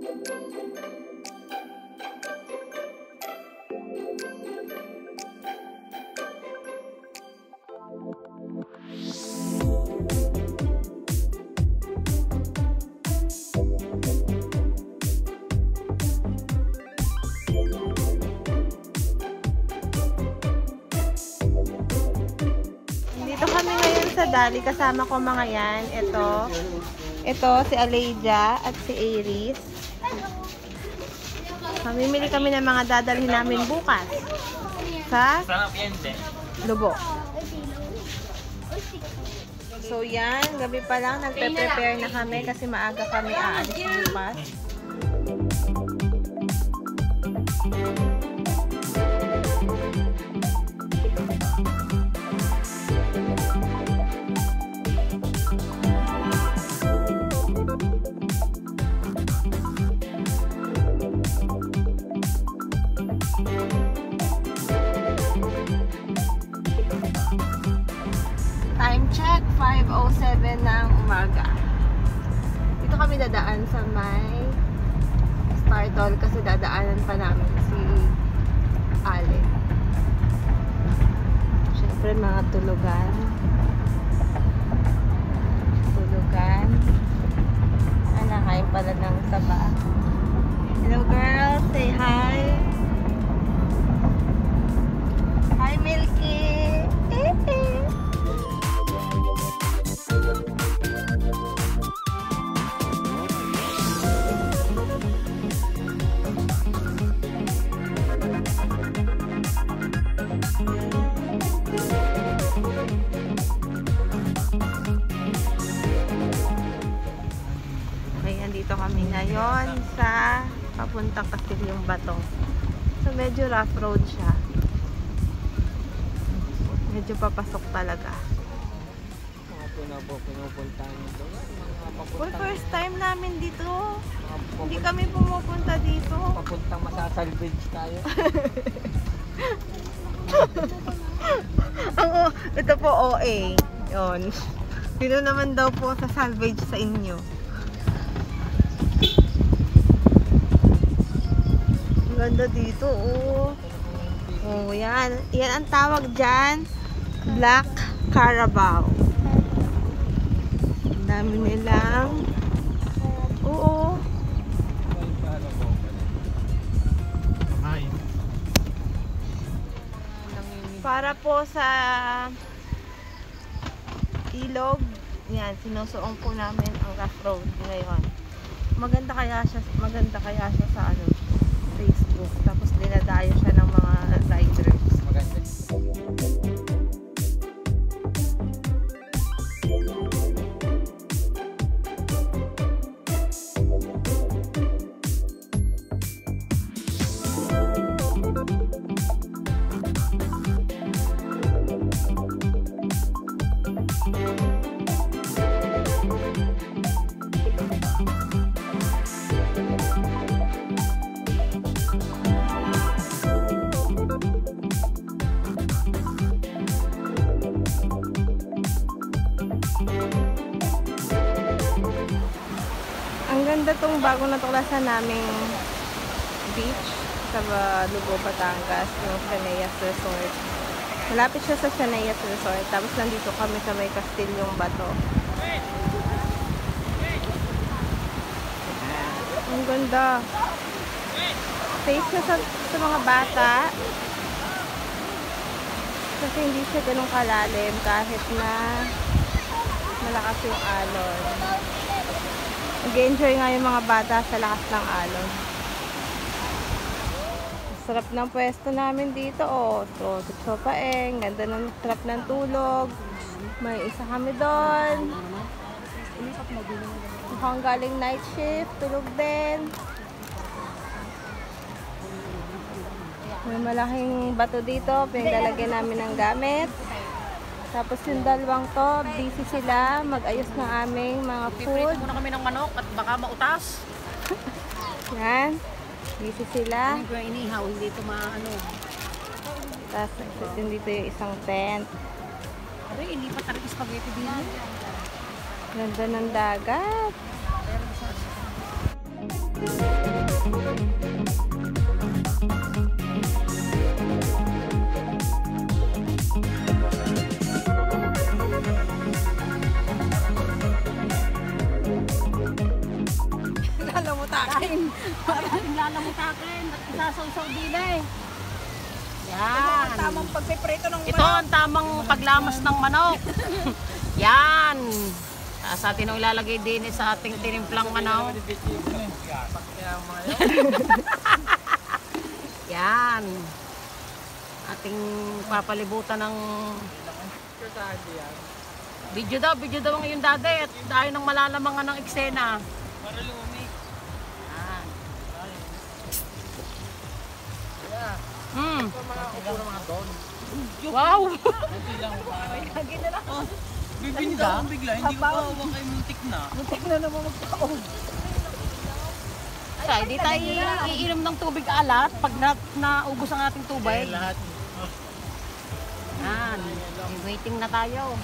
Sa Dali, kasama ko mga yan. Ito si Aleja at si Aries. Mamimili kami ng mga dadalhin namin bukas sa Lubo. So yan, gabi pa lang nagpe-prepare na kami kasi maaga kami aalis bukas. Time check, 5:07 ng umaga. Dito kami dadaan sa may Stardoll kasi dadaanan pa namin si Ale. Siyempre mga tulugan. Kain pala ng saba. Hello girl, say hi. Hi Milky. Dito kami ngayon sa papuntang Castilyong Bato. So medyo rough road siya. Medyo papasok talaga. For first time namin dito. Hindi kami pumupunta dito. Papuntang masasalvage tayo. Ito po OA. Yun. Dito naman daw po sa salvage sa inyo. Ganda dito, oh. Oh, yan. Yan ang tawag dyan. Black Carabao. Ang dami nilang. Oo. Para po sa ilog. Yan, sinusuong po namin ang rough road ngayon. Maganda kaya siya sa ano, Facebook. Tapos dinadayo siya ng mga riders. Maganda. Ang ganda tong bago natuklasan naming beach sa Lubo, Batangas, yung Chaneas Resort. Malapit siya sa Chaneas Resort. Tapos nandito kami sa may Castilyong Bato. Ang ganda. Safe na sa mga bata. Kasi hindi siya ganun kalalim kahit na malakas yung alon. Nag-enjoy nga yung mga bata sa lakas ng alon. Sarap ng pwesto namin dito, oh. So, paeng, ganda ng sarap ng tulog. May isa kami doon. Mukhang galing night shift, tulog din. May malaking bato dito, pinaglalagyan namin ng gamit. Tapos yung dalawang to, busy sila mag-ayos ng aming mga food. Iprito muna kami ng manok at baka mautas. Yan. Busy sila. Hindi ko inihaw, hindi ito maano. Tapos dito yung isang tent. Aray, hindi pa talagang spaghetti din. Ganda ng dagat. Parang lalamot akin. At isasaw-saw din eh. Yan. Tamang pagpiprito ng Ito ang tamang paglamas ng manok. Yan. Sa atin ang ilalagay din sa ating tinimplang manok. Yan. Ating papalibutan ng video daw ngayon dati at tayo ng malalamangan ng eksena. Para lumamig. Yan. Wow! Bibinda akong bigla, hindi ko pa kay muntik na. muntik na naman magkaon. Kaya di tayo iinom ng tubig alat pag naubos ang ating tubig. Lahat. Yan. Waiting na tayo.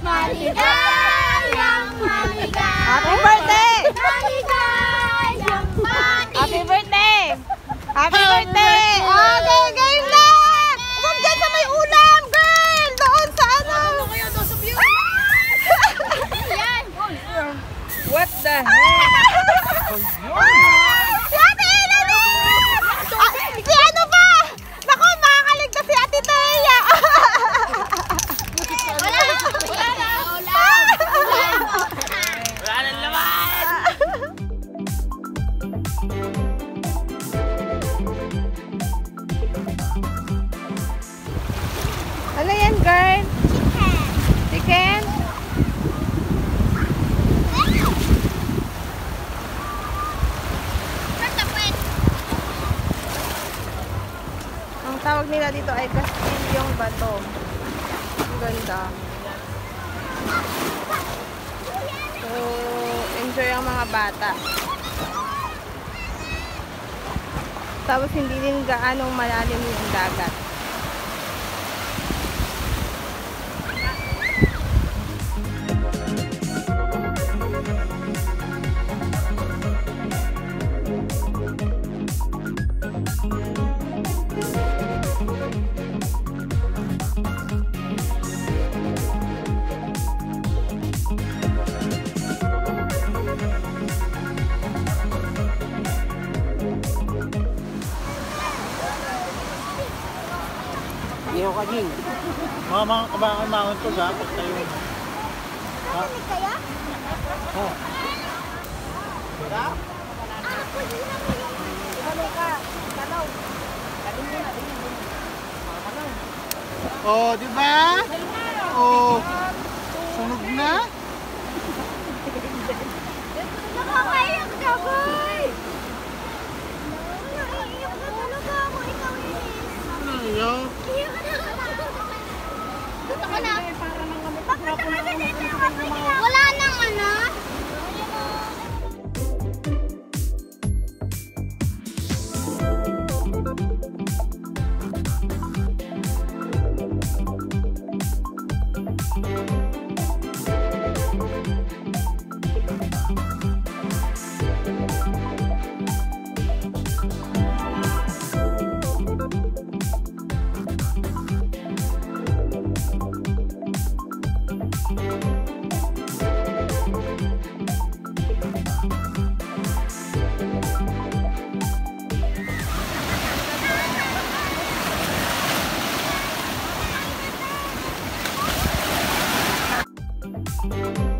Happy birthday! Happy birthday! Happy birthday! Okay, game na! Huwag dyan sa may ulam, girl! Doon sa ano! What the heck? Si Ate Elodie! Si ano ba? Naku, makakaligtas si Ate Thea! Wala nang laman! Ano yan, girl? Chicken? Ang tawag nila dito ay Castilyong Bato. Ang ganda. So, enjoy ang mga bata. Tapos hindi din gaanong malalim yung dagat. Iyo ka, Jing. Mga kabangan ko sa apot tayo. Ha? Oh. Oh, di ba? Oh. Sunog na? Nakakaiyak ka, boy! Naiiyak na talaga ako, ikaw Inis. Ano yun? Iyak na. Gusto ko na. Bakit naman dito ako mag-iyak? Wala nang ano? Thank you.